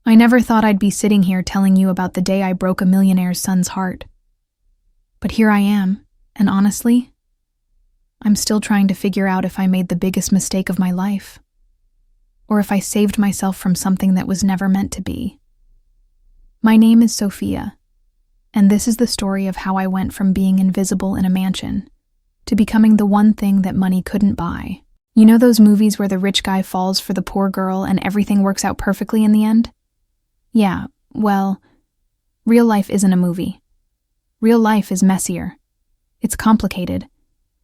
I never thought I'd be sitting here telling you about the day I broke a millionaire's son's heart. But here I am, and honestly, I'm still trying to figure out if I made the biggest mistake of my life, or if I saved myself from something that was never meant to be. My name is Sofia, and this is the story of how I went from being invisible in a mansion to becoming the one thing that money couldn't buy. You know those movies where the rich guy falls for the poor girl and everything works out perfectly in the end? Yeah, well, real life isn't a movie. Real life is messier. It's complicated,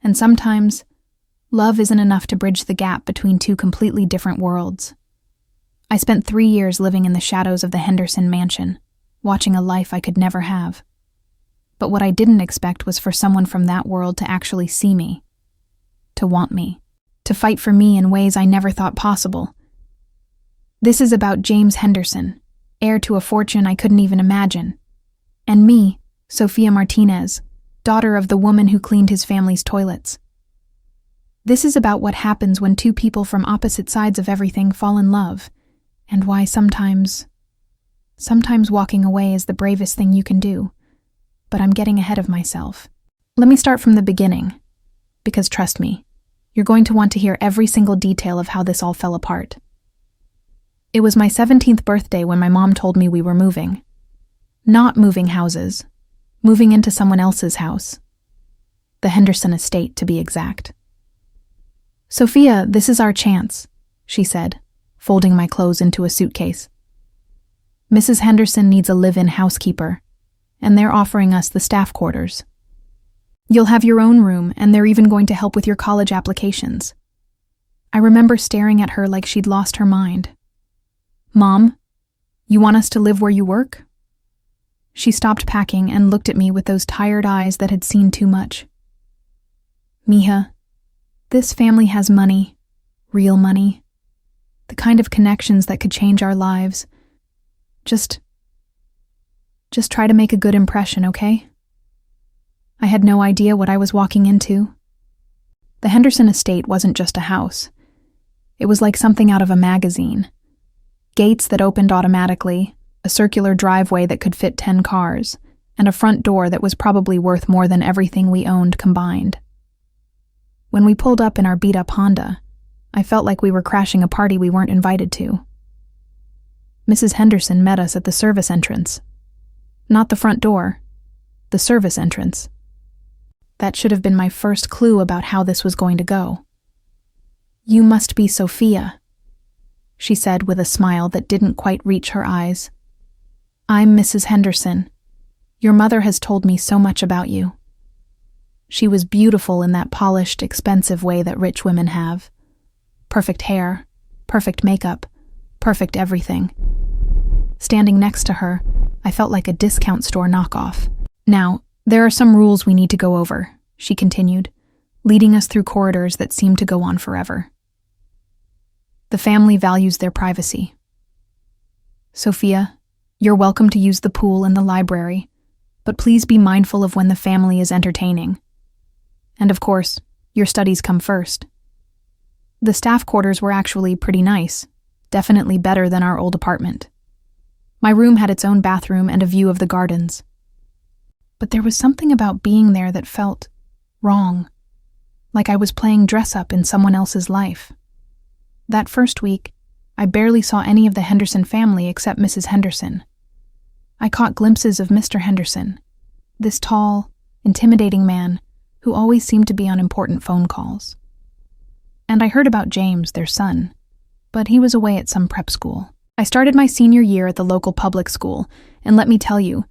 and sometimes love isn't enough to bridge the gap between two completely different worlds. I spent 3 years living in the shadows of the Henderson mansion, watching a life I could never have. But what I didn't expect was for someone from that world to actually see me, to want me, to fight for me in ways I never thought possible. This is about James Henderson, heir to a fortune I couldn't even imagine, and me, Sofia Martinez, daughter of the woman who cleaned his family's toilets. This is about what happens when two people from opposite sides of everything fall in love, and why sometimes walking away is the bravest thing you can do. But I'm getting ahead of myself. Let me start from the beginning, because trust me, you're going to want to hear every single detail of how this all fell apart. It was my 17th birthday when my mom told me we were moving. Not moving houses, moving into someone else's house. The Henderson estate, to be exact. "Sofia, this is our chance," she said, folding my clothes into a suitcase. "Mrs. Henderson needs a live-in housekeeper, and they're offering us the staff quarters. You'll have your own room, and they're even going to help with your college applications." I remember staring at her like she'd lost her mind. "Mom, you want us to live where you work?" She stopped packing and looked at me with those tired eyes that had seen too much. "Mija, this family has money, real money, the kind of connections that could change our lives. Just try to make a good impression, okay?" I had no idea what I was walking into. The Henderson estate wasn't just a house. It was like something out of a magazine. Gates that opened automatically, a circular driveway that could fit 10 cars, and a front door that was probably worth more than everything we owned combined. When we pulled up in our beat-up Honda, I felt like we were crashing a party we weren't invited to. Mrs. Henderson met us at the service entrance. Not the front door, the service entrance. That should have been my first clue about how this was going to go. "You must be Sofia," she said with a smile that didn't quite reach her eyes. "I'm Mrs. Henderson. Your mother has told me so much about you." She was beautiful in that polished, expensive way that rich women have. Perfect hair, perfect makeup, perfect everything. Standing next to her, I felt like a discount store knockoff. "Now, there are some rules we need to go over," she continued, leading us through corridors that seemed to go on forever. "The family values their privacy. Sofia, you're welcome to use the pool and the library, but please be mindful of when the family is entertaining. And of course, your studies come first." The staff quarters were actually pretty nice, definitely better than our old apartment. My room had its own bathroom and a view of the gardens. But there was something about being there that felt wrong, like I was playing dress-up in someone else's life. That first week, I barely saw any of the Henderson family except Mrs. Henderson. I caught glimpses of Mr. Henderson, this tall, intimidating man who always seemed to be on important phone calls. And I heard about James, their son, but he was away at some prep school. I started my senior year at the local public school, and let me tell you,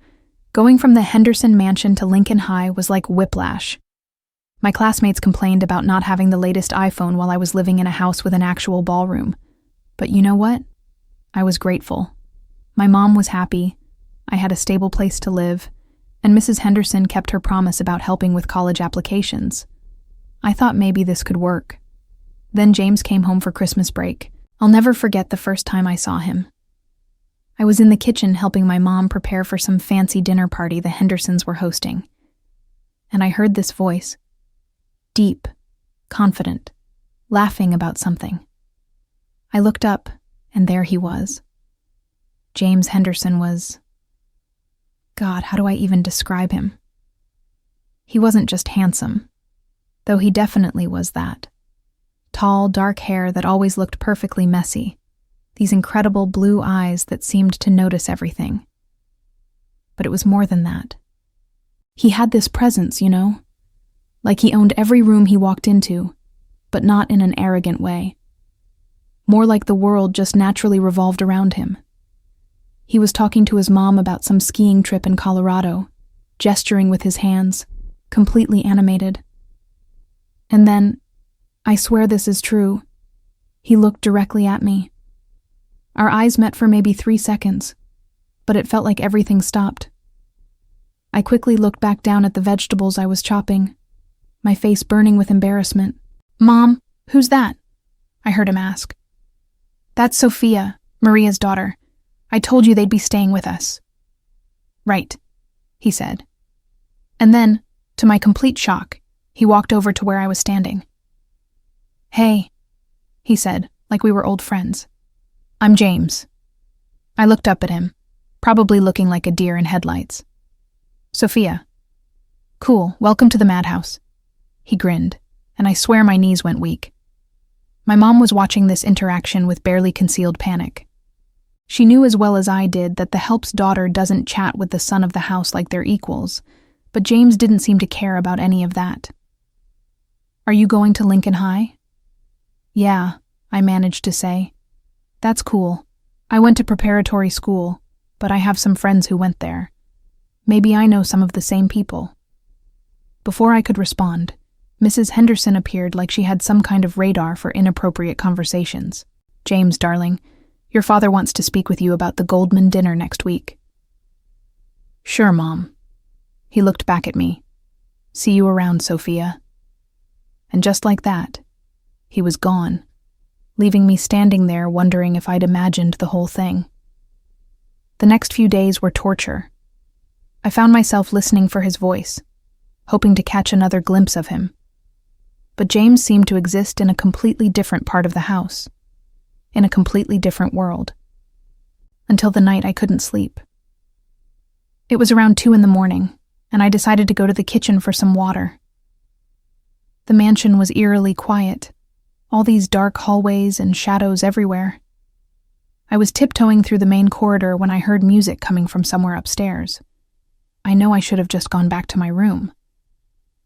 going from the Henderson mansion to Lincoln High was like whiplash. My classmates complained about not having the latest iPhone while I was living in a house with an actual ballroom. But you know what? I was grateful. My mom was happy, I had a stable place to live, and Mrs. Henderson kept her promise about helping with college applications. I thought maybe this could work. Then James came home for Christmas break. I'll never forget the first time I saw him. I was in the kitchen helping my mom prepare for some fancy dinner party the Hendersons were hosting. And I heard this voice, deep, confident, laughing about something. I looked up, and there he was. James Henderson was... God, how do I even describe him? He wasn't just handsome, though he definitely was that. Tall, dark hair that always looked perfectly messy. These incredible blue eyes that seemed to notice everything. But it was more than that. He had this presence, you know? Like he owned every room he walked into, but not in an arrogant way. More like the world just naturally revolved around him. He was talking to his mom about some skiing trip in Colorado, gesturing with his hands, completely animated. And then, I swear this is true, he looked directly at me. Our eyes met for maybe 3 seconds, but it felt like everything stopped. I quickly looked back down at the vegetables I was chopping, my face burning with embarrassment. "Mom, who's that?" I heard him ask. "That's Sofia, Maria's daughter. I told you they'd be staying with us." "Right," he said. And then, to my complete shock, he walked over to where I was standing. "Hey," he said, like we were old friends. "I'm James." I looked up at him, probably looking like a deer in headlights. "Sofia." "Cool, welcome to the madhouse." He grinned, and I swear my knees went weak. My mom was watching this interaction with barely concealed panic. She knew as well as I did that the help's daughter doesn't chat with the son of the house like they're equals, but James didn't seem to care about any of that. "Are you going to Lincoln High?" "Yeah," I managed to say. "That's cool. I went to preparatory school, but I have some friends who went there. Maybe I know some of the same people." Before I could respond, Mrs. Henderson appeared like she had some kind of radar for inappropriate conversations. "James, darling, your father wants to speak with you about the Goldman dinner next week." "Sure, Mom." He looked back at me. "See you around, Sofia." And just like that, he was gone, leaving me standing there wondering if I'd imagined the whole thing. The next few days were torture. I found myself listening for his voice, hoping to catch another glimpse of him. But James seemed to exist in a completely different part of the house, in a completely different world. Until the night I couldn't sleep. It was around 2 a.m, and I decided to go to the kitchen for some water. The mansion was eerily quiet, all these dark hallways and shadows everywhere. I was tiptoeing through the main corridor when I heard music coming from somewhere upstairs. I know I should have just gone back to my room,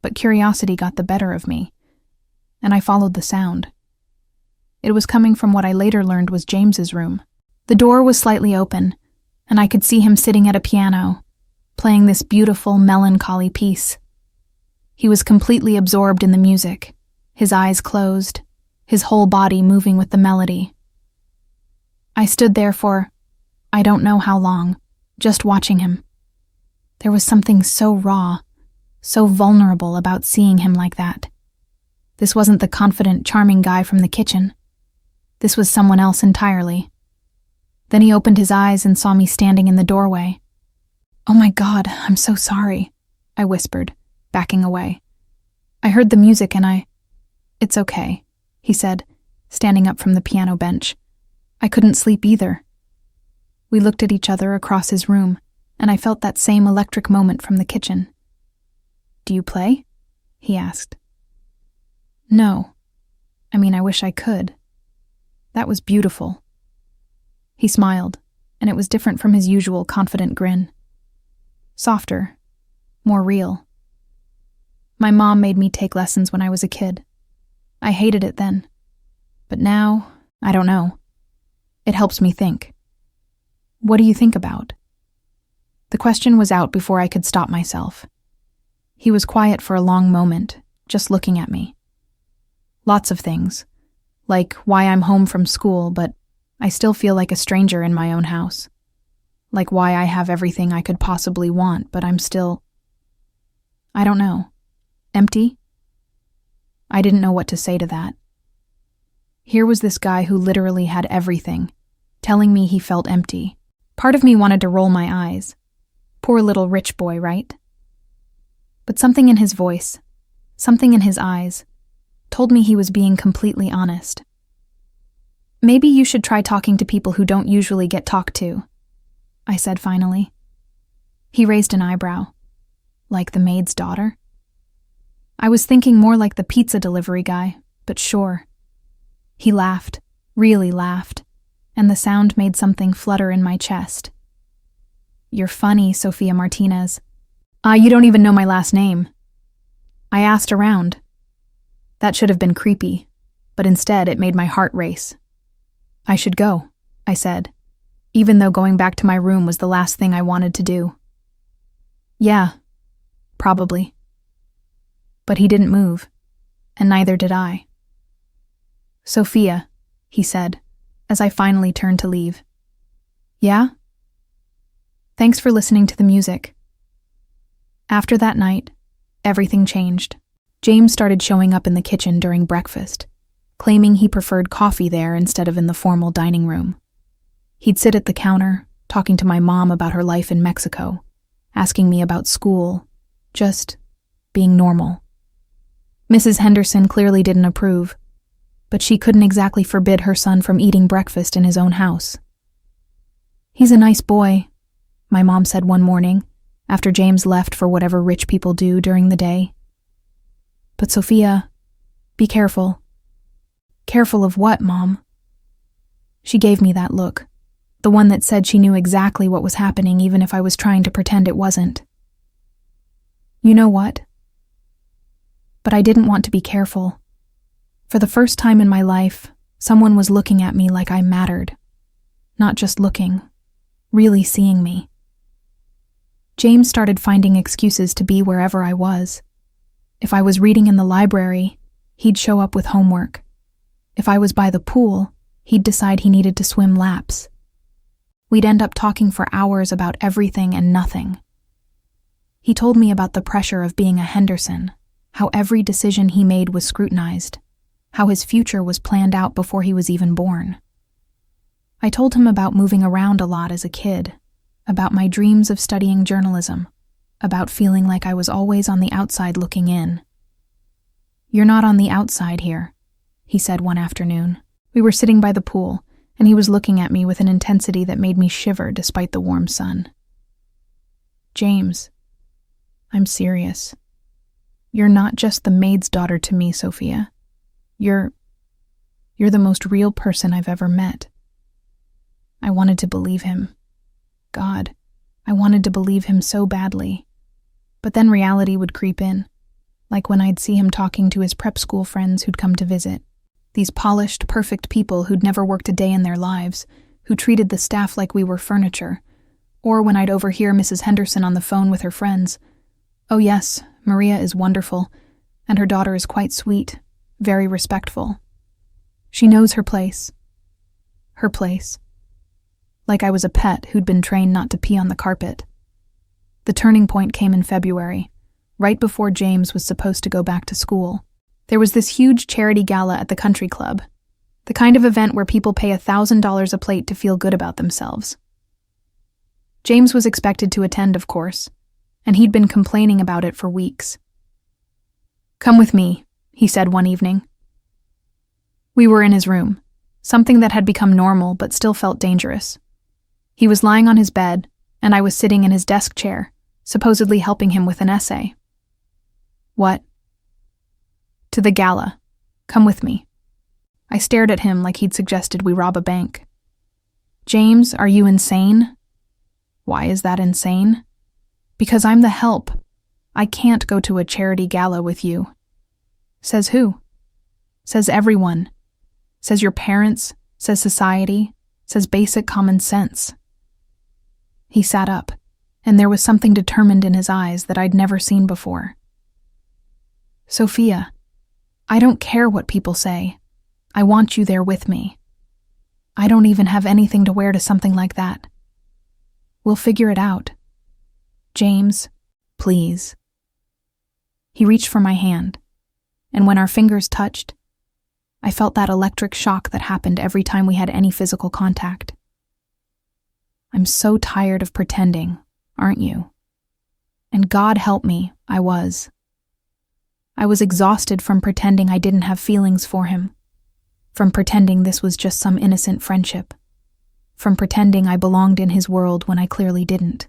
but curiosity got the better of me, and I followed the sound. It was coming from what I later learned was James's room. The door was slightly open, and I could see him sitting at a piano, playing this beautiful, melancholy piece. He was completely absorbed in the music, his eyes closed, his whole body moving with the melody. I stood there for, I don't know how long, just watching him. There was something so raw, so vulnerable about seeing him like that. This wasn't the confident, charming guy from the kitchen. This was someone else entirely. Then he opened his eyes and saw me standing in the doorway. "Oh my God, I'm so sorry," I whispered, backing away. "I heard the music and It's okay," he said, standing up from the piano bench. "I couldn't sleep either." We looked at each other across his room, and I felt that same electric moment from the kitchen. "Do you play?" he asked. "No. I wish I could. That was beautiful." He smiled, and it was different from his usual confident grin. Softer, more real. My mom made me take lessons when I was a kid. I hated it then. But now, I don't know. It helps me think. "What do you think about?" The question was out before I could stop myself. He was quiet for a long moment, just looking at me. Lots of things, like why I'm home from school, but I still feel like a stranger in my own house. Like why I have everything I could possibly want, but I'm still... I don't know. Empty? I didn't know what to say to that. Here was this guy who literally had everything, telling me he felt empty. Part of me wanted to roll my eyes. Poor little rich boy, right? But something in his voice, something in his eyes, told me he was being completely honest. "Maybe you should try talking to people who don't usually get talked to," I said finally. He raised an eyebrow. Like the maid's daughter? I was thinking more like the pizza delivery guy, but sure. He laughed, really laughed, and the sound made something flutter in my chest. You're funny, Sofia Martinez. You don't even know my last name. I asked around. That should have been creepy, but instead it made my heart race. I should go, I said, even though going back to my room was the last thing I wanted to do. Yeah, probably. But he didn't move, and neither did I. Sofia, he said, as I finally turned to leave. Yeah? Thanks for listening to the music. After that night, everything changed. James started showing up in the kitchen during breakfast, claiming he preferred coffee there instead of in the formal dining room. He'd sit at the counter, talking to my mom about her life in Mexico, asking me about school, just being normal. Mrs. Henderson clearly didn't approve, but she couldn't exactly forbid her son from eating breakfast in his own house. He's a nice boy, my mom said one morning, after James left for whatever rich people do during the day. But Sofia, be careful. Careful of what, Mom? She gave me that look, the one that said she knew exactly what was happening even if I was trying to pretend it wasn't. You know what? But I didn't want to be careful. For the first time in my life, someone was looking at me like I mattered. Not just looking, really seeing me. James started finding excuses to be wherever I was. If I was reading in the library, he'd show up with homework. If I was by the pool, he'd decide he needed to swim laps. We'd end up talking for hours about everything and nothing. He told me about the pressure of being a Henderson, how every decision he made was scrutinized, how his future was planned out before he was even born. I told him about moving around a lot as a kid, about my dreams of studying journalism, about feeling like I was always on the outside looking in. You're not on the outside here, he said one afternoon. We were sitting by the pool, and he was looking at me with an intensity that made me shiver despite the warm sun. James, I'm serious. You're not just the maid's daughter to me, Sofia. You're the most real person I've ever met. I wanted to believe him. God, I wanted to believe him so badly. But then reality would creep in, like when I'd see him talking to his prep school friends who'd come to visit. These polished, perfect people who'd never worked a day in their lives, who treated the staff like we were furniture. Or when I'd overhear Mrs. Henderson on the phone with her friends. Oh yes, Maria is wonderful, and her daughter is quite sweet, very respectful. She knows her place. Her place. Like I was a pet who'd been trained not to pee on the carpet. The turning point came in February, right before James was supposed to go back to school. There was this huge charity gala at the country club, the kind of event where people pay $1,000 a plate to feel good about themselves. James was expected to attend, of course, and he'd been complaining about it for weeks. Come with me, he said one evening. We were in his room, something that had become normal but still felt dangerous. He was lying on his bed, and I was sitting in his desk chair, supposedly helping him with an essay. What? To the gala. Come with me. I stared at him like he'd suggested we rob a bank. James, are you insane? Why is that insane? Because I'm the help. I can't go to a charity gala with you. Says who? Says everyone. Says your parents, says society, says basic common sense. He sat up, and there was something determined in his eyes that I'd never seen before. Sofia, I don't care what people say. I want you there with me. I don't even have anything to wear to something like that. We'll figure it out. James, please. He reached for my hand, and when our fingers touched, I felt that electric shock that happened every time we had any physical contact. I'm so tired of pretending, aren't you? And God help me, I was. I was exhausted from pretending I didn't have feelings for him, from pretending this was just some innocent friendship. from pretending I belonged in his world when I clearly didn't.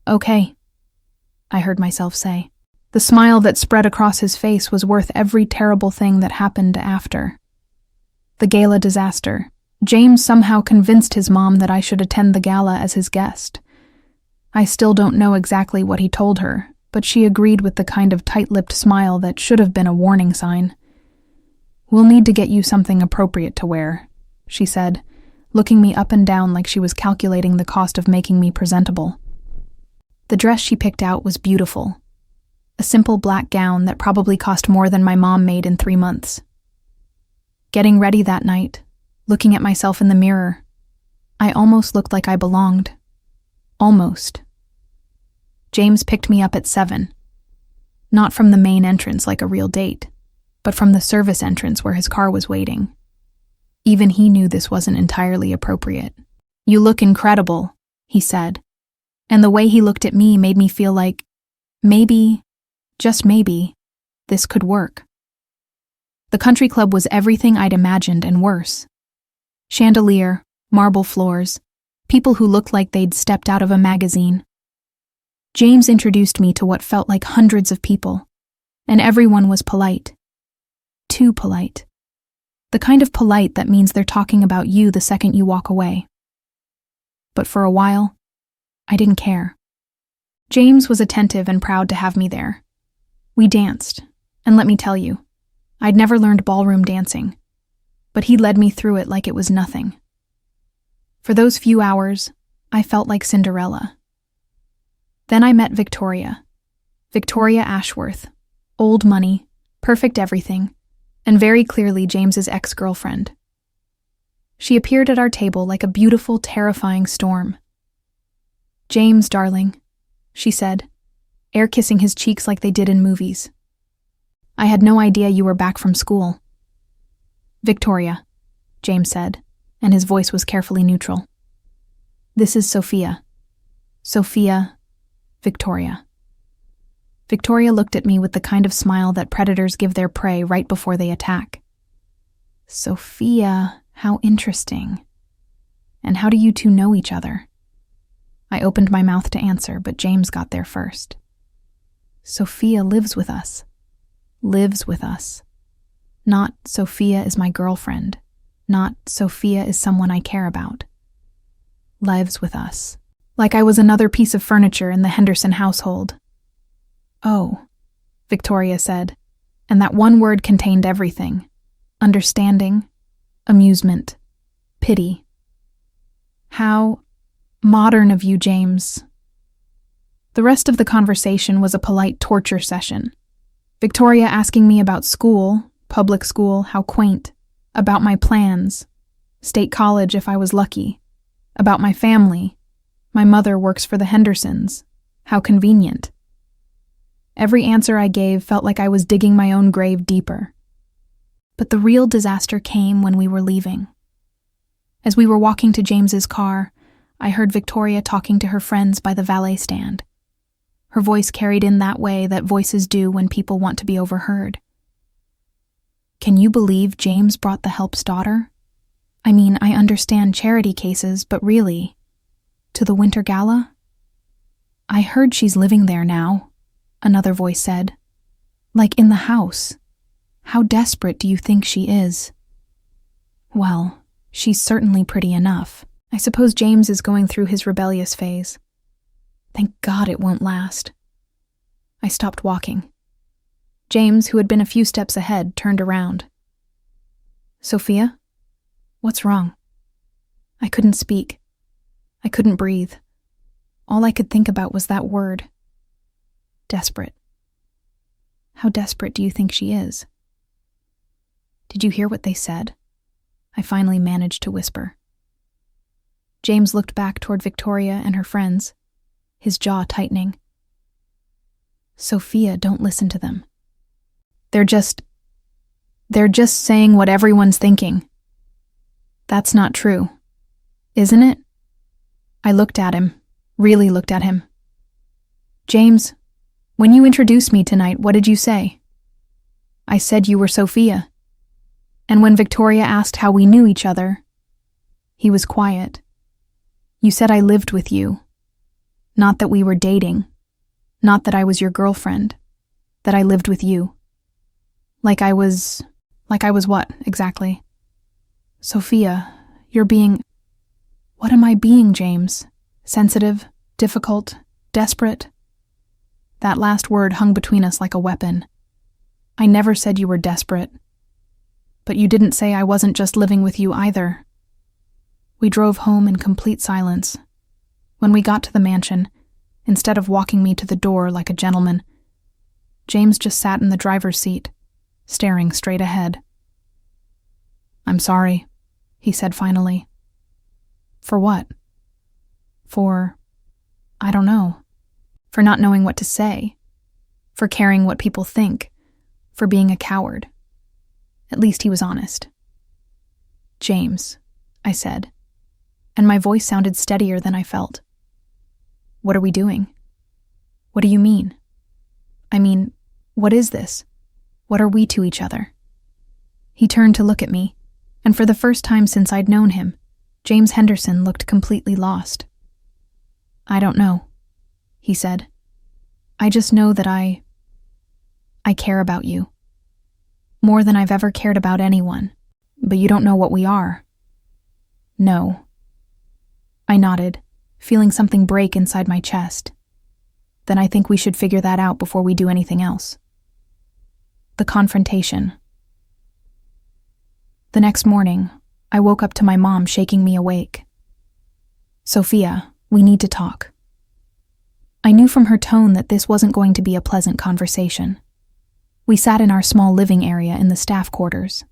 "Okay," I heard myself say. The smile that spread across his face was worth every terrible thing that happened after. The gala disaster. James somehow convinced his mom that I should attend the gala as his guest. I still don't know exactly what he told her, but she agreed with the kind of tight-lipped smile that should have been a warning sign. "We'll need to get you something appropriate to wear," she said, looking me up and down like she was calculating the cost of making me presentable. The dress she picked out was beautiful. A simple black gown that probably cost more than my mom made in 3 months. Getting ready that night, looking at myself in the mirror, I almost looked like I belonged. Almost. James picked me up at 7. Not from the main entrance like a real date, but from the service entrance where his car was waiting. Even he knew this wasn't entirely appropriate. "You look incredible," he said, and the way he looked at me made me feel like maybe, just maybe, this could work. The country club was everything I'd imagined and worse. Chandelier, marble floors, people who looked like they'd stepped out of a magazine. James introduced me to what felt like hundreds of people, and everyone was polite. Too polite. The kind of polite that means they're talking about you the second you walk away. But for a while, I didn't care. James was attentive and proud to have me there. We danced, and let me tell you, I'd never learned ballroom dancing, but he led me through it like it was nothing. For those few hours, I felt like Cinderella. Then I met Victoria Ashworth, old money, perfect everything, and very clearly James's ex-girlfriend. She appeared at our table like a beautiful, terrifying storm. "James, darling," she said, air-kissing his cheeks like they did in movies. "I had no idea you were back from school." "Victoria," James said, and his voice was carefully neutral. "This is Sofia. Sofia, Victoria." Victoria looked at me with the kind of smile that predators give their prey right before they attack. "Sofia, how interesting. And how do you two know each other?" I opened my mouth to answer, but James got there first. "Sofia lives with us. Lives with us. Not Sofia is my girlfriend. Not Sofia is someone I care about. Lives with us. Like I was another piece of furniture in the Henderson household." "Oh," Victoria said, and that one word contained everything. Understanding, amusement, pity. "How modern of you, James." The rest of the conversation was a polite torture session. Victoria asking me about school, public school, how quaint, about my plans, state college if I was lucky, about my family. My mother works for the Hendersons. How convenient. Every answer I gave felt like I was digging my own grave deeper. But the real disaster came when we were leaving. As we were walking to James's car, I heard Victoria talking to her friends by the valet stand. Her voice carried in that way that voices do when people want to be overheard. "Can you believe James brought the help's daughter? I mean, I understand charity cases, but really, to the winter gala? I heard she's living there now," another voice said. "Like in the house. How desperate do you think she is?" "Well, she's certainly pretty enough. I suppose James is going through his rebellious phase. Thank God it won't last." I stopped walking. James, who had been a few steps ahead, turned around. "Sofia? What's wrong?" I couldn't speak. I couldn't breathe. All I could think about was that word. Desperate. How desperate do you think she is? "Did you hear what they said?" I finally managed to whisper. James looked back toward Victoria and her friends, his jaw tightening. "Sofia, don't listen to them. They're just saying what everyone's thinking." "That's not true, isn't it?" I looked at him, really looked at him. "James, when you introduced me tonight, what did you say?" "I said you were Sofia. And when Victoria asked how we knew each other, He was quiet. You said I lived with you. Not that we were dating. Not that I was your girlfriend. That I lived with you. Like I was what, exactly? Sophia, you're being... What am I being, James? Sensitive, difficult, desperate? That last word hung between us like a weapon. I never said you were desperate. But you didn't say I wasn't just living with you either. We drove home in complete silence. When we got to the mansion, instead of walking me to the door like a gentleman, James just sat in the driver's seat, staring straight ahead. I'm sorry, he said finally. For what? For, I don't know. For not knowing what to say. For caring what people think. For being a coward. At least he was honest. James, I said, and my voice sounded steadier than I felt. What are we doing? What do you mean? I mean, what is this? What are we to each other? He turned to look at me, and for the first time since I'd known him, James Henderson looked completely lost. I don't know, he said. I just know that I care about you. More than I've ever cared about anyone, but you don't know what we are. No. I nodded, feeling something break inside my chest. Then I think we should figure that out before we do anything else. The confrontation. The next morning, I woke up to my mom shaking me awake. Sophia, we need to talk. I knew from her tone that this wasn't going to be a pleasant conversation. We sat in our small living area in the staff quarters,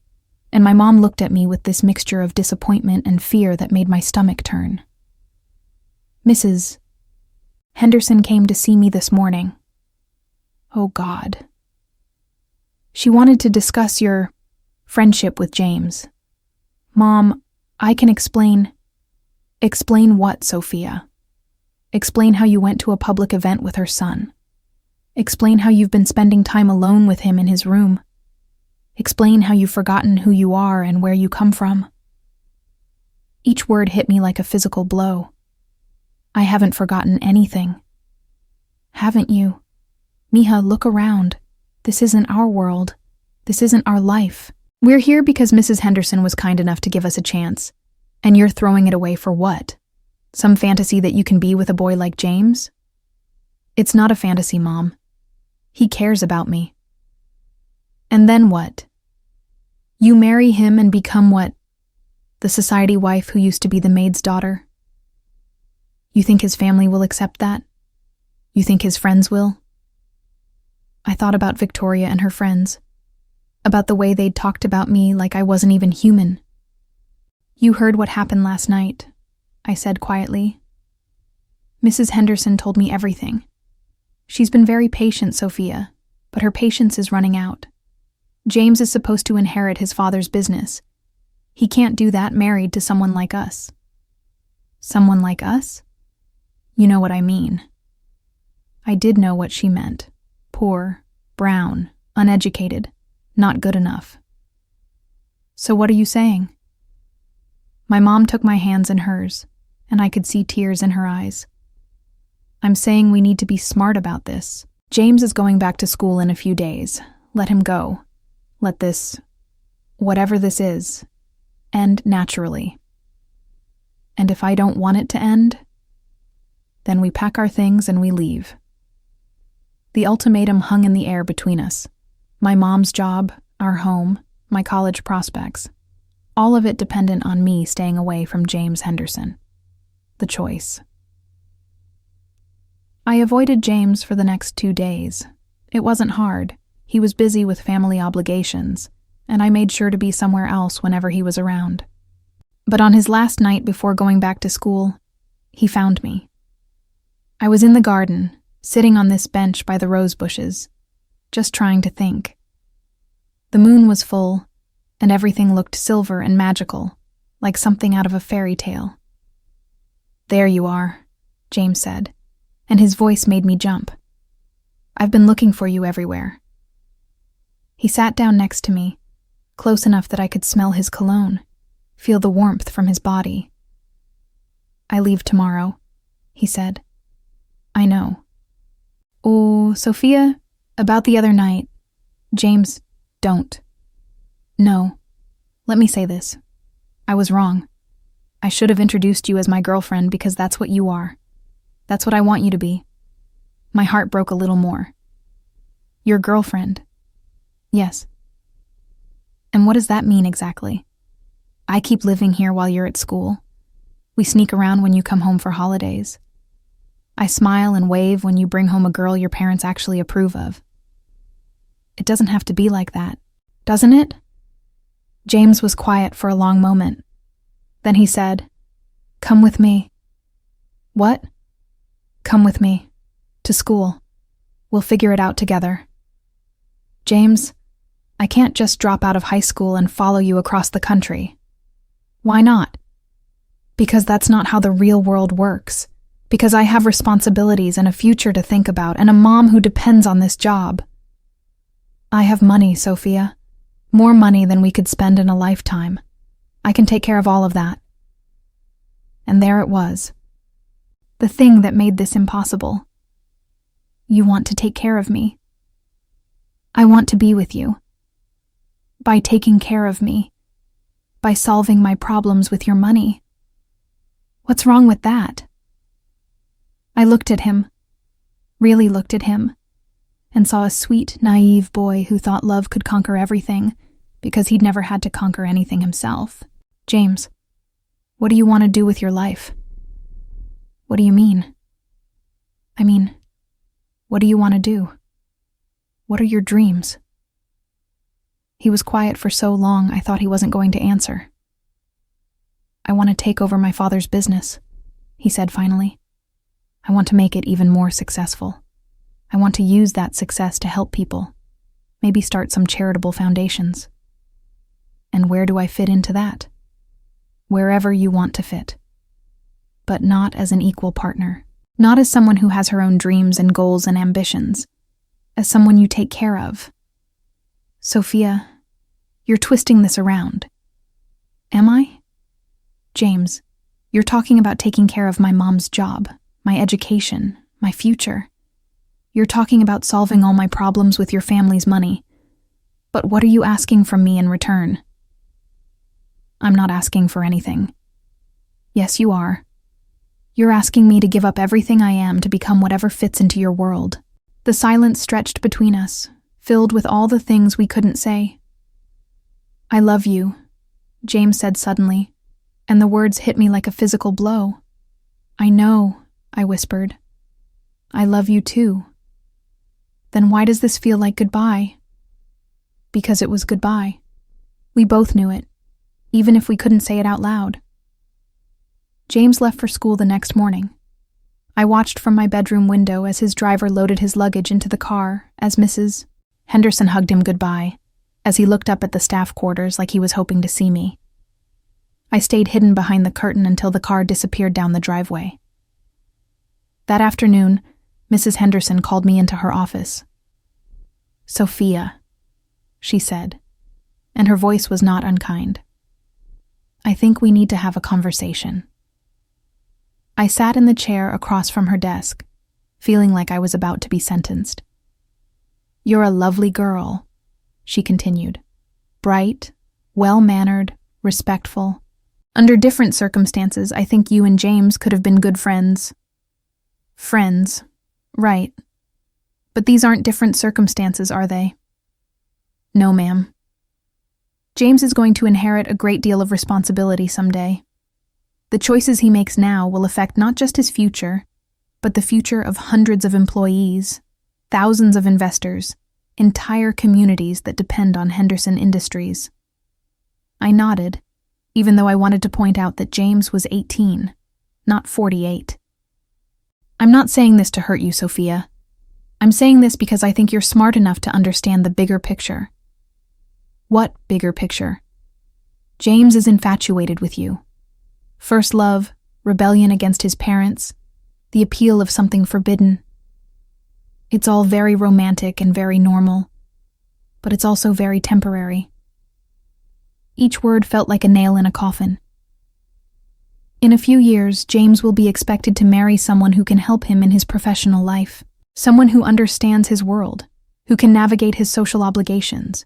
and my mom looked at me with this mixture of disappointment and fear that made my stomach turn. Mrs. Henderson came to see me this morning. Oh God. She wanted to discuss your friendship with James. Mom, I can explain. Explain what, Sophia? Explain how you went to a public event with her son. Explain how you've been spending time alone with him in his room. Explain how you've forgotten who you are and where you come from. Each word hit me like a physical blow. I haven't forgotten anything. Haven't you? Mija, look around. This isn't our world. This isn't our life. We're here because Mrs. Henderson was kind enough to give us a chance. And you're throwing it away for what? Some fantasy that you can be with a boy like James? It's not a fantasy, Mom. He cares about me. And then what? You marry him and become what? The society wife who used to be the maid's daughter? You think his family will accept that? You think his friends will? I thought about Victoria and her friends, about the way they'd talked about me like I wasn't even human. You heard what happened last night, I said quietly. Mrs. Henderson told me everything. She's been very patient, Sophia, but her patience is running out. James is supposed to inherit his father's business. He can't do that married to someone like us. Someone like us? You know what I mean. I did know what she meant. Poor, brown, uneducated, not good enough. So what are you saying? My mom took my hands in hers, and I could see tears in her eyes. I'm saying we need to be smart about this. James is going back to school in a few days. Let him go. Let this, whatever this is, end naturally. And if I don't want it to end, then we pack our things and we leave. The ultimatum hung in the air between us. My mom's job, our home, my college prospects. All of it dependent on me staying away from James Henderson. The choice. I avoided James for the next 2 days. It wasn't hard. He was busy with family obligations, and I made sure to be somewhere else whenever he was around. But on his last night before going back to school, he found me. I was in the garden, sitting on this bench by the rose bushes, just trying to think. The moon was full, and everything looked silver and magical, like something out of a fairy tale. There you are, James said, and his voice made me jump. I've been looking for you everywhere. He sat down next to me, close enough that I could smell his cologne, feel the warmth from his body, I leave tomorrow, he said. I know. Oh, Sophia, about the other night. James, don't. No. Let me say this. I was wrong. I should have introduced you as my girlfriend because that's what you are. That's what I want you to be. My heart broke a little more. Your girlfriend. Yes. And what does that mean exactly? I keep living here while you're at school. We sneak around when you come home for holidays. I smile and wave when you bring home a girl your parents actually approve of. It doesn't have to be like that, doesn't it? James was quiet for a long moment. Then he said, "Come with me." What? Come with me. To school. We'll figure it out together. James, I can't just drop out of high school and follow you across the country. Why not? Because that's not how the real world works. Because I have responsibilities and a future to think about and a mom who depends on this job. I have money, Sophia. More money than we could spend in a lifetime. I can take care of all of that. And there it was. The thing that made this impossible. You want to take care of me. I want to be with you. By taking care of me. By solving my problems with your money. What's wrong with that? I looked at him, really looked at him, and saw a sweet, naive boy who thought love could conquer everything because he'd never had to conquer anything himself. James, what do you want to do with your life? What do you mean? I mean, what do you want to do? What are your dreams? He was quiet for so long I thought he wasn't going to answer. I want to take over my father's business, he said finally. I want to make it even more successful. I want to use that success to help people, maybe start some charitable foundations. And where do I fit into that? Wherever you want to fit. But not as an equal partner, not as someone who has her own dreams and goals and ambitions, as someone you take care of. Sophia, you're twisting this around. Am I? James, you're talking about taking care of my mom's job, my education, my future. You're talking about solving all my problems with your family's money. But what are you asking from me in return? I'm not asking for anything. Yes, you are. You're asking me to give up everything I am to become whatever fits into your world. The silence stretched between us, filled with all the things we couldn't say. I love you, James said suddenly, and the words hit me like a physical blow. I know, I whispered. I love you too. Then why does this feel like goodbye? Because it was goodbye. We both knew it, even if we couldn't say it out loud. James left for school the next morning. I watched from my bedroom window as his driver loaded his luggage into the car as Mrs. Henderson hugged him goodbye, as he looked up at the staff quarters like he was hoping to see me. I stayed hidden behind the curtain until the car disappeared down the driveway. That afternoon, Mrs. Henderson called me into her office. Sophia, she said, and her voice was not unkind. I think we need to have a conversation. I sat in the chair across from her desk, feeling like I was about to be sentenced. You're a lovely girl, she continued. Bright, well-mannered, respectful. Under different circumstances, I think you and James could have been good friends. Friends, right. But these aren't different circumstances, are they? No, ma'am. James is going to inherit a great deal of responsibility someday. The choices he makes now will affect not just his future, but the future of hundreds of employees, thousands of investors, entire communities that depend on Henderson Industries. I nodded, even though I wanted to point out that James was 18, not 48. I'm not saying this to hurt you, Sophia. I'm saying this because I think you're smart enough to understand the bigger picture. What bigger picture? James is infatuated with you. First love, rebellion against his parents, the appeal of something forbidden. It's all very romantic and very normal, but it's also very temporary. Each word felt like a nail in a coffin. In a few years, James will be expected to marry someone who can help him in his professional life, someone who understands his world, who can navigate his social obligations,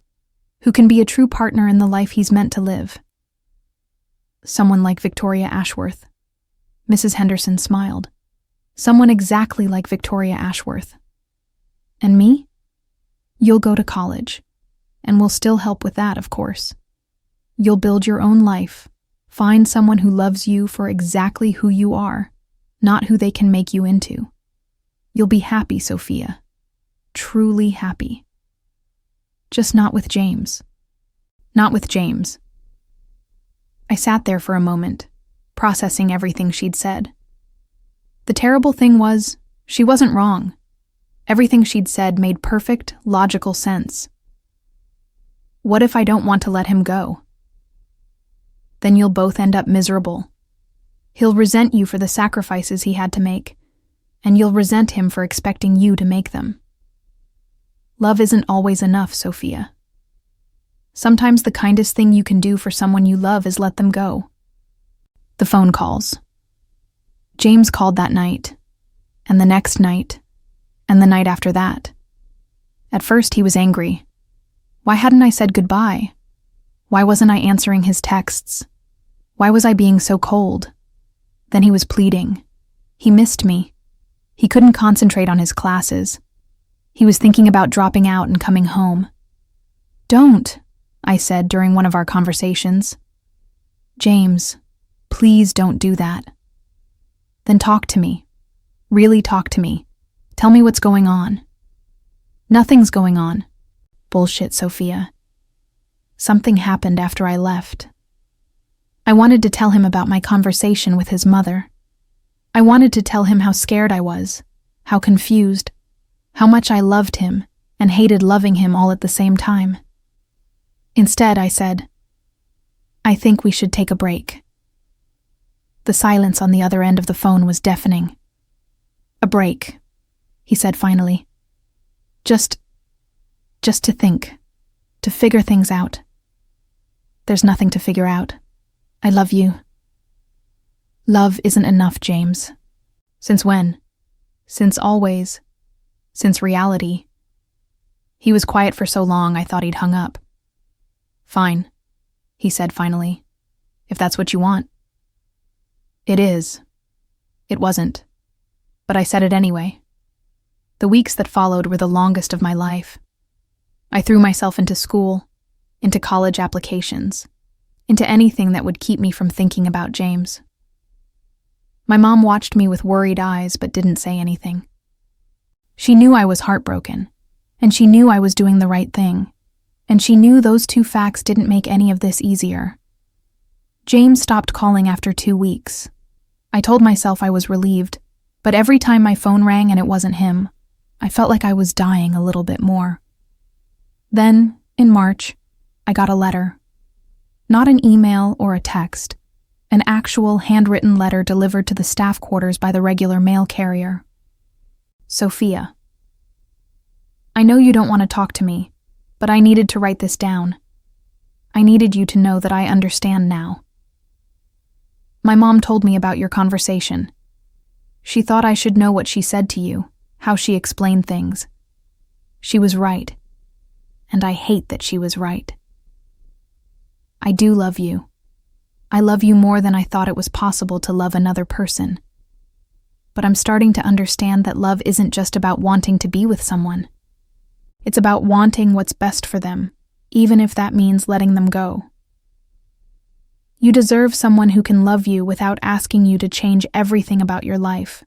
who can be a true partner in the life he's meant to live. Someone like Victoria Ashworth. Mrs. Henderson smiled. Someone exactly like Victoria Ashworth. And me? You'll go to college, and we'll still help with that, of course. You'll build your own life, find someone who loves you for exactly who you are, not who they can make you into. You'll be happy, Sophia. Truly happy. Just not with James. Not with James. I sat there for a moment, processing everything she'd said. The terrible thing was, she wasn't wrong. Everything she'd said made perfect, logical sense. What if I don't want to let him go? Then you'll both end up miserable. He'll resent you for the sacrifices he had to make, and you'll resent him for expecting you to make them. Love isn't always enough, Sophia. Sometimes the kindest thing you can do for someone you love is let them go. The phone calls. James called that night, and the next night, and the night after that. At first he was angry. Why hadn't I said goodbye? Why wasn't I answering his texts? Why was I being so cold? Then he was pleading. He missed me. He couldn't concentrate on his classes. He was thinking about dropping out and coming home. Don't, I said during one of our conversations. James, please don't do that. Then talk to me. Really talk to me. Tell me what's going on. Nothing's going on. Bullshit, Sophia. Something happened after I left. I wanted to tell him about my conversation with his mother. I wanted to tell him how scared I was, how confused, how much I loved him and hated loving him all at the same time. Instead, I said, I think we should take a break. The silence on the other end of the phone was deafening. A break, he said finally. Just to think, to figure things out. There's nothing to figure out. I love you. Love isn't enough, James. Since when? Since always. Since reality. He was quiet for so long I thought he'd hung up. Fine, he said finally, if that's what you want. It is. It wasn't. But I said it anyway. The weeks that followed were the longest of my life. I threw myself into school, into college applications, into anything that would keep me from thinking about James. My mom watched me with worried eyes but didn't say anything. She knew I was heartbroken, and she knew I was doing the right thing, and she knew those two facts didn't make any of this easier. James stopped calling after 2 weeks. I told myself I was relieved, but every time my phone rang and it wasn't him, I felt like I was dying a little bit more. Then, in March, I got a letter. Not an email or a text, an actual handwritten letter delivered to the staff quarters by the regular mail carrier. Sophia. I know you don't want to talk to me, but I needed to write this down. I needed you to know that I understand now. My mom told me about your conversation. She thought I should know what she said to you, how she explained things. She was right, and I hate that she was right. I do love you. I love you more than I thought it was possible to love another person. But I'm starting to understand that love isn't just about wanting to be with someone. It's about wanting what's best for them, even if that means letting them go. You deserve someone who can love you without asking you to change everything about your life.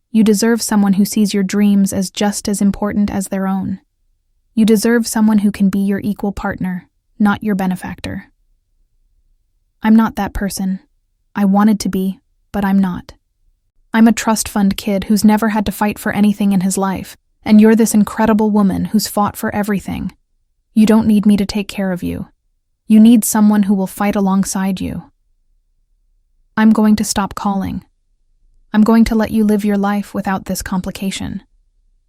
You deserve someone who sees your dreams as just as important as their own. You deserve someone who can be your equal partner, not your benefactor. I'm not that person. I wanted to be, but I'm not. I'm a trust fund kid who's never had to fight for anything in his life, and you're this incredible woman who's fought for everything. You don't need me to take care of you. You need someone who will fight alongside you. I'm going to stop calling. I'm going to let you live your life without this complication.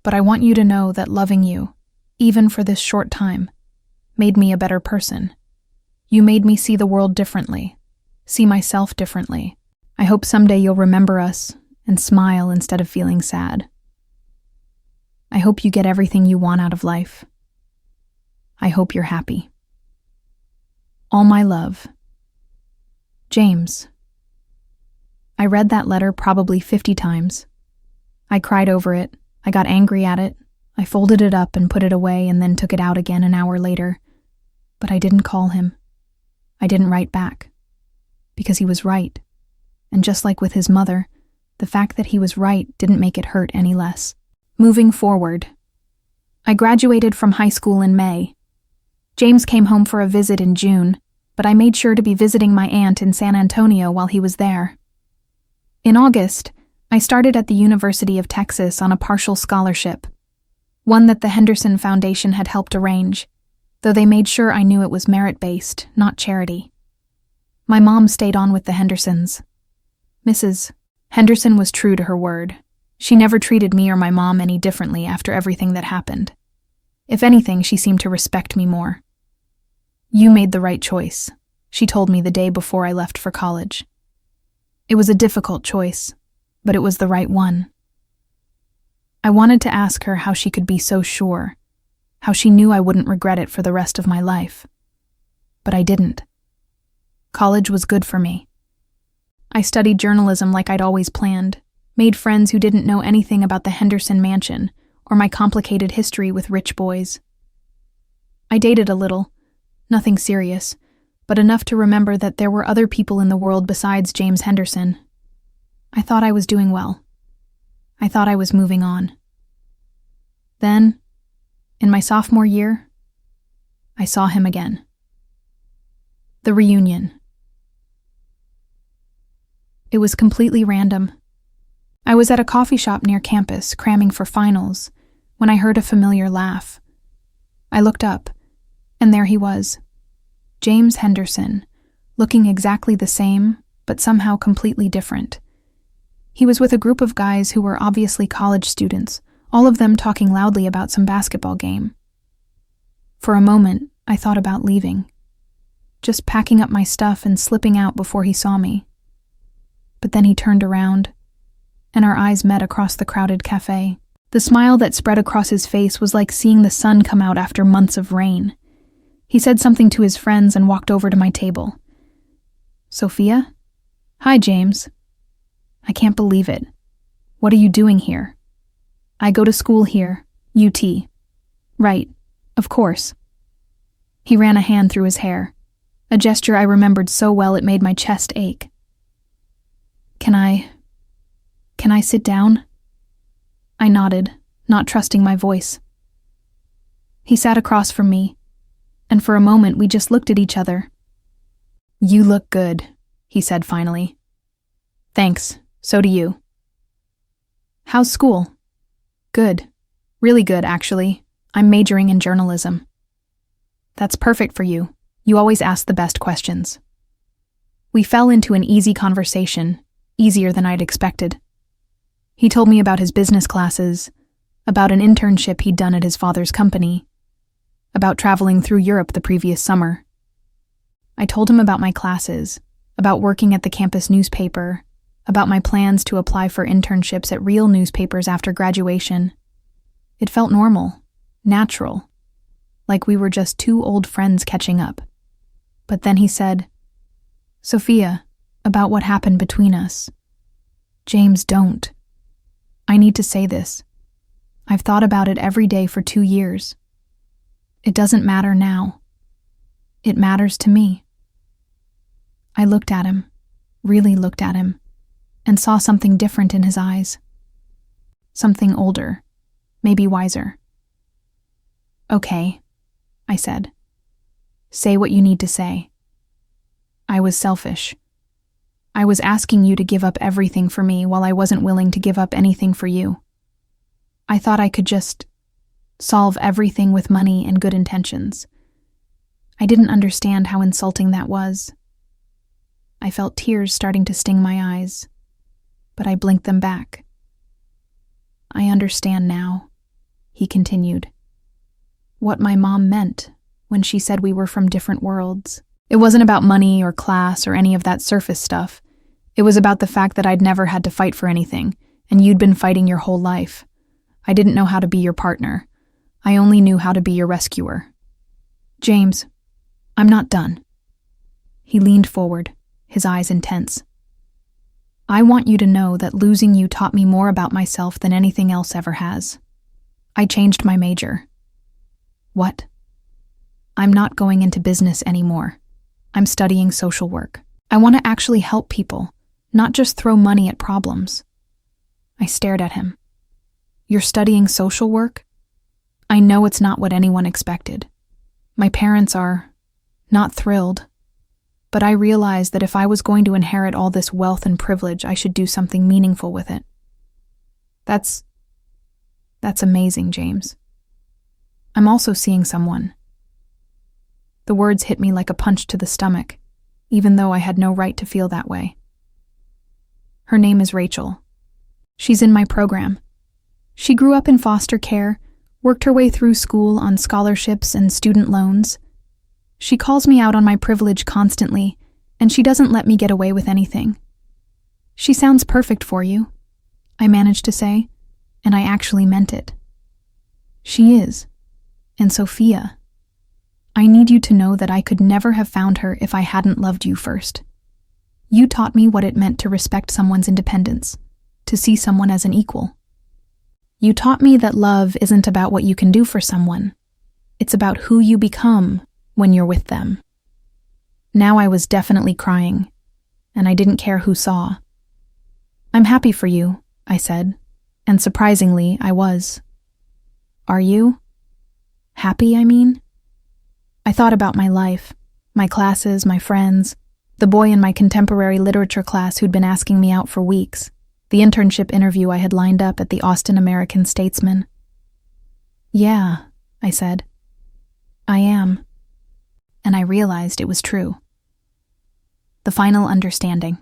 But I want you to know that loving you, even for this short time, made me a better person. You made me see the world differently, see myself differently. I hope someday you'll remember us and smile instead of feeling sad. I hope you get everything you want out of life. I hope you're happy. All my love. James. I read that letter probably 50 times. I cried over it. I got angry at it. I folded it up and put it away and then took it out again an hour later. But I didn't call him. I didn't write back. Because he was right. And just like with his mother, the fact that he was right didn't make it hurt any less. Moving forward. I graduated from high school in May. James came home for a visit in June, but I made sure to be visiting my aunt in San Antonio while he was there. In August, I started at the University of Texas on a partial scholarship, one that the Henderson Foundation had helped arrange, though they made sure I knew it was merit-based, not charity. My mom stayed on with the Hendersons. Mrs. Henderson was true to her word. She never treated me or my mom any differently after everything that happened. If anything, she seemed to respect me more. "You made the right choice," she told me the day before I left for college. It was a difficult choice, but it was the right one. I wanted to ask her how she could be so sure, how she knew I wouldn't regret it for the rest of my life. But I didn't. College was good for me. I studied journalism like I'd always planned, made friends who didn't know anything about the Henderson mansion or my complicated history with rich boys. I dated a little, nothing serious, but enough to remember that there were other people in the world besides James Henderson. I thought I was doing well. I thought I was moving on. Then, in my sophomore year, I saw him again. The reunion. It was completely random. I was at a coffee shop near campus, cramming for finals, when I heard a familiar laugh. I looked up, and there he was, James Henderson, looking exactly the same, but somehow completely different. He was with a group of guys who were obviously college students, all of them talking loudly about some basketball game. For a moment, I thought about leaving, just packing up my stuff and slipping out before he saw me. But then he turned around, and our eyes met across the crowded cafe. The smile that spread across his face was like seeing the sun come out after months of rain. He said something to his friends and walked over to my table. "Sofia? Hi, James." "I can't believe it. What are you doing here?" "I go to school here, UT." "Right, of course." He ran a hand through his hair, a gesture I remembered so well it made my chest ache. Can I sit down?" I nodded, not trusting my voice. He sat across from me, and for a moment we just looked at each other. "You look good," he said finally. "Thanks, so do you." "How's school?" "Good. Really good, actually. I'm majoring in journalism." "That's perfect for you. You always ask the best questions." We fell into an easy conversation, easier than I'd expected. He told me about his business classes, about an internship he'd done at his father's company, about traveling through Europe the previous summer. I told him about my classes, about working at the campus newspaper, about my plans to apply for internships at real newspapers after graduation. It felt normal, natural, like we were just two old friends catching up. But then he said, "Sofia, about what happened between us." "James, don't. I need to say this. I've thought about it every day for 2 years. It doesn't matter now. It matters to me." I looked at him, really looked at him, and saw something different in his eyes. Something older, maybe wiser. "Okay," I said. "Say what you need to say. I was selfish. I was asking you to give up everything for me while I wasn't willing to give up anything for you. I thought I could just solve everything with money and good intentions. I didn't understand how insulting that was. I felt tears starting to sting my eyes, but I blinked them back. "I understand now," he continued, "what my mom meant when she said we were from different worlds. It wasn't about money or class or any of that surface stuff. It was about the fact that I'd never had to fight for anything, and you'd been fighting your whole life. I didn't know how to be your partner. I only knew how to be your rescuer. James, I'm not done. He leaned forward, his eyes intense. I want you to know that losing you taught me more about myself than anything else ever has. I changed my major. What? I'm not going into business anymore. I'm studying social work. I want to actually help people, not just throw money at problems. I stared at him. You're studying social work? I know it's not what anyone expected. My parents are not thrilled, but I realized that if I was going to inherit all this wealth and privilege, I should do something meaningful with it. That's amazing, James. I'm also seeing someone. The words hit me like a punch to the stomach, even though I had no right to feel that way. Her name is Rachel. She's in my program. She grew up in foster care, worked her way through school on scholarships and student loans. She calls me out on my privilege constantly, and she doesn't let me get away with anything. She sounds perfect for you, I managed to say, and I actually meant it. She is. And Sofia, I need you to know that I could never have found her if I hadn't loved you first. You taught me what it meant to respect someone's independence, to see someone as an equal. You taught me that love isn't about what you can do for someone. It's about who you become when you're with them. Now I was definitely crying, and I didn't care who saw. I'm happy for you, I said, and surprisingly, I was. Are you? Happy, I mean? I thought about my life, my classes, my friends, the boy in my contemporary literature class who'd been asking me out for weeks, the internship interview I had lined up at the Austin American-Statesman. Yeah, I said. I am. And I realized it was true. The final understanding.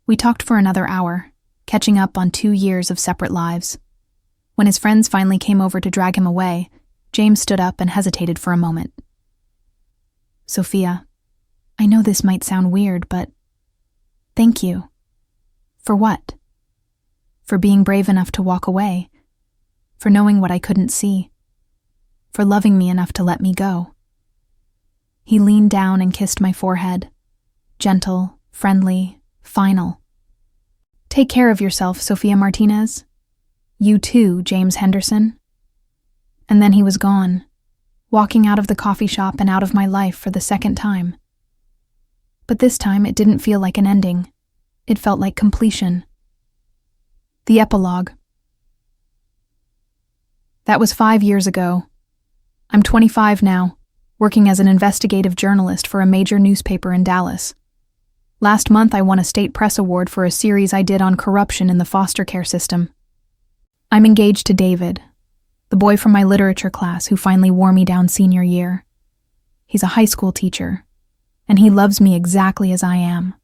We talked for another hour, catching up on 2 years of separate lives. When his friends finally came over to drag him away, James stood up and hesitated for a moment. Sofia, I know this might sound weird, but thank you. For what? For being brave enough to walk away. For knowing what I couldn't see. For loving me enough to let me go. He leaned down and kissed my forehead. Gentle, friendly, final. Take care of yourself, Sofia Martinez. You too, James Henderson. And then he was gone, walking out of the coffee shop and out of my life for the second time. But this time it didn't feel like an ending. It felt like completion. The epilogue. That was 5 years ago. I'm 25 now, working as an investigative journalist for a major newspaper in Dallas. Last month I won a state press award for a series I did on corruption in the foster care system. I'm engaged to David, the boy from my literature class who finally wore me down senior year. He's a high school teacher, and he loves me exactly as I am.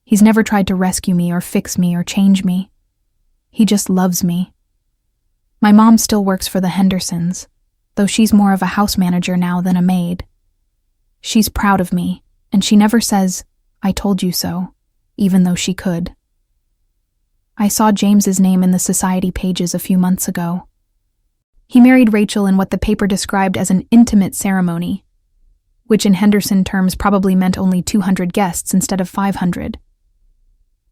He's never tried to rescue me or fix me or change me. He just loves me. My mom still works for the Hendersons, though she's more of a house manager now than a maid. She's proud of me, and she never says, "I told you so," even though she could. I saw James's name in the society pages a few months ago. He married Rachel in what the paper described as an intimate ceremony, which in Henderson terms probably meant only 200 guests instead of 500.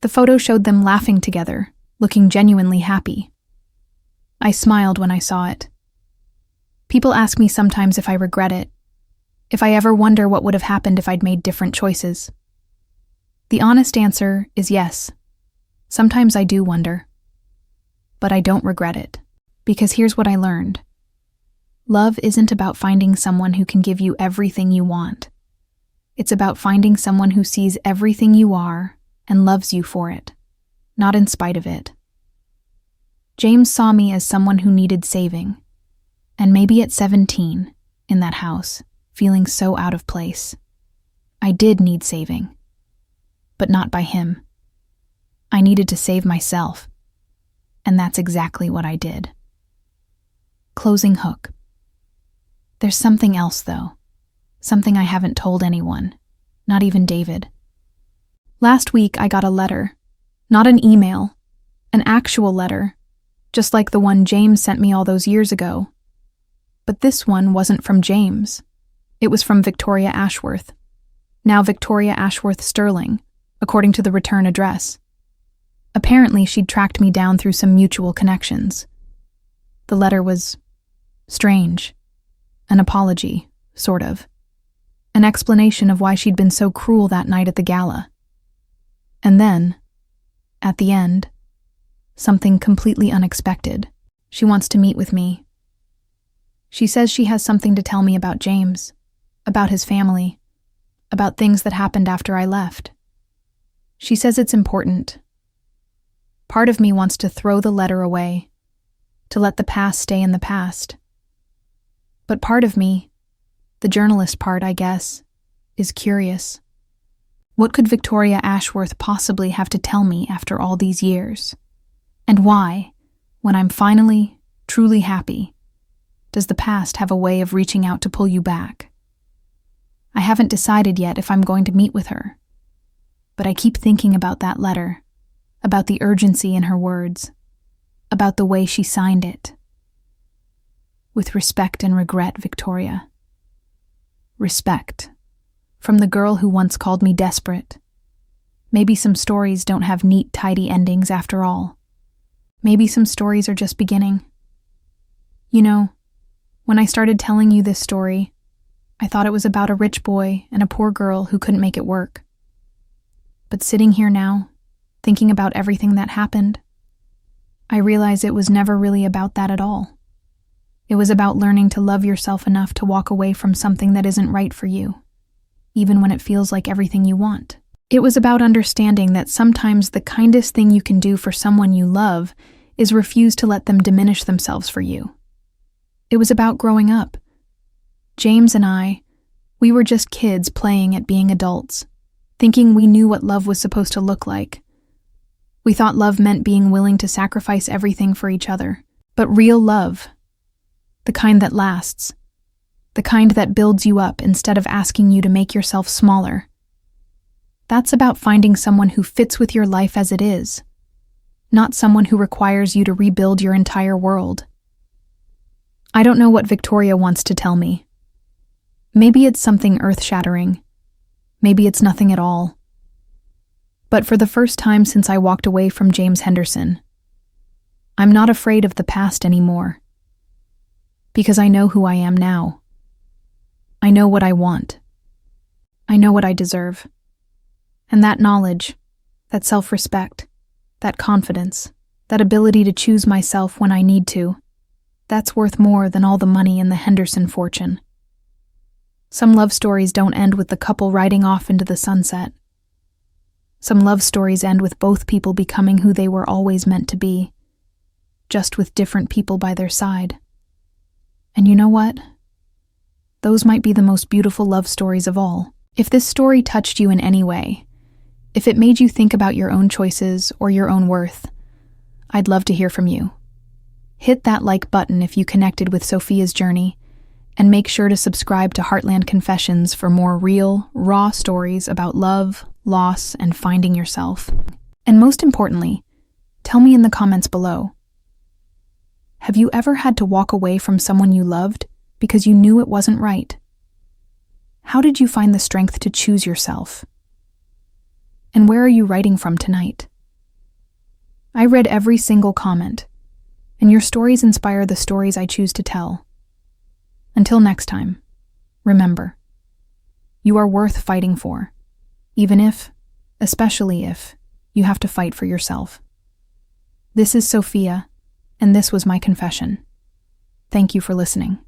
The photo showed them laughing together, looking genuinely happy. I smiled when I saw it. People ask me sometimes if I regret it, if I ever wonder what would have happened if I'd made different choices. The honest answer is yes. Sometimes I do wonder. But I don't regret it, because here's what I learned. Love isn't about finding someone who can give you everything you want. It's about finding someone who sees everything you are and loves you for it, not in spite of it. James saw me as someone who needed saving, and maybe at 17, in that house, feeling so out of place. I did need saving, but not by him. I needed to save myself, and that's exactly what I did. Closing hook. There's something else, though. Something I haven't told anyone, not even David. Last week I got a letter. Not an email. An actual letter. Just like the one James sent me all those years ago. But this one wasn't from James. It was from Victoria Ashworth. Now Victoria Ashworth Sterling, according to the return address. Apparently she'd tracked me down through some mutual connections. The letter was strange. An apology, sort of. An explanation of why she'd been so cruel that night at the gala. And then, at the end, something completely unexpected. She wants to meet with me. She says she has something to tell me about James, about his family, about things that happened after I left. She says it's important. Part of me wants to throw the letter away, to let the past stay in the past. But part of me, the journalist part, I guess, is curious. What could Victoria Ashworth possibly have to tell me after all these years? And why, when I'm finally, truly happy, does the past have a way of reaching out to pull you back? I haven't decided yet if I'm going to meet with her. But I keep thinking about that letter, about the urgency in her words, about the way she signed it. With respect and regret, Victoria. Respect. From the girl who once called me desperate. Maybe some stories don't have neat, tidy endings after all. Maybe some stories are just beginning. You know, when I started telling you this story, I thought it was about a rich boy and a poor girl who couldn't make it work. But sitting here now, thinking about everything that happened, I realize it was never really about that at all. It was about learning to love yourself enough to walk away from something that isn't right for you, even when it feels like everything you want. It was about understanding that sometimes the kindest thing you can do for someone you love is refuse to let them diminish themselves for you. It was about growing up. James and I, we were just kids playing at being adults, thinking we knew what love was supposed to look like. We thought love meant being willing to sacrifice everything for each other. But real love, the kind that lasts, the kind that builds you up instead of asking you to make yourself smaller, that's about finding someone who fits with your life as it is, not someone who requires you to rebuild your entire world. I don't know what Victoria wants to tell me. Maybe it's something earth-shattering. Maybe it's nothing at all. But for the first time since I walked away from James Henderson, I'm not afraid of the past anymore. Because I know who I am now. I know what I want. I know what I deserve. And that knowledge, that self-respect, that confidence, that ability to choose myself when I need to, that's worth more than all the money in the Henderson fortune. Some love stories don't end with the couple riding off into the sunset. Some love stories end with both people becoming who they were always meant to be, just with different people by their side. And you know what? Those might be the most beautiful love stories of all. If this story touched you in any way, if it made you think about your own choices or your own worth, I'd love to hear from you. Hit that like button if you connected with Sofia's journey, and make sure to subscribe to Heartland Confessions for more real, raw stories about love, loss, and finding yourself. And most importantly, tell me in the comments below. Have you ever had to walk away from someone you loved because you knew it wasn't right? How did you find the strength to choose yourself? And where are you writing from tonight? I read every single comment, and your stories inspire the stories I choose to tell. Until next time, remember, you are worth fighting for, even if, especially if, you have to fight for yourself. This is Sofia, and this was my confession. Thank you for listening.